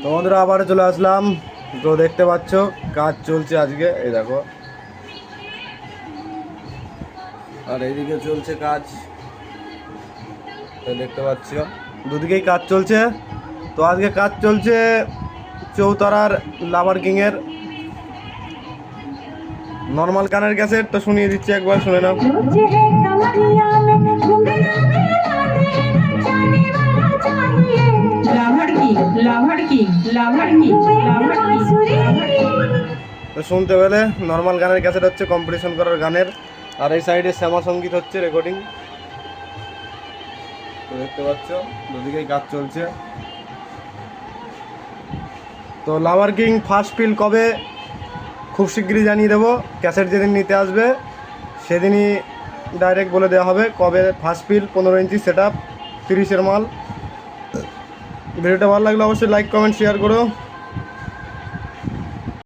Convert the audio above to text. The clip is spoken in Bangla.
তো বন্ধুরা আবার চলে আসলাম। তো দেখতে পাচ্ছ কাজ চলছে আজকে, এই দেখো, আর এইদিকে চলছে কাজ, দেখতে পাচ্ছ দুদিকেই কাজ চলছে। তো আজকে কাজ চলছে চৌতারার লাভার কিংয়ের নর্মাল গানের ক্যাসেট। তো শুনিয়ে দিচ্ছি, একবার শুনে নাও। তো শুনতে পেলে নর্মাল গানের ক্যাসেট হচ্ছে কম্পিটিশন করার গানের, আর এই সাইডে শ্যামা সঙ্গীত হচ্ছে রেকর্ডিং। তো দেখতে পাচ্ছ দুদিকেই কাজ চলছে। তো লাভার কিং ফার্স্ট ফিল কবে, খুব শিগগিরই জানিয়ে দেবো। ক্যাসেট যেদিন নিতে আসবে সেদিনই ডাইরেক্ট বলে দেওয়া হবে কবে ফার্স্ট ফিল। 15 ইঞ্চি সেট আপ, 30-এর মাল। ভিডিওটা ভালো লাগলে অবশ্যই লাইক কমেন্ট শেয়ার করো।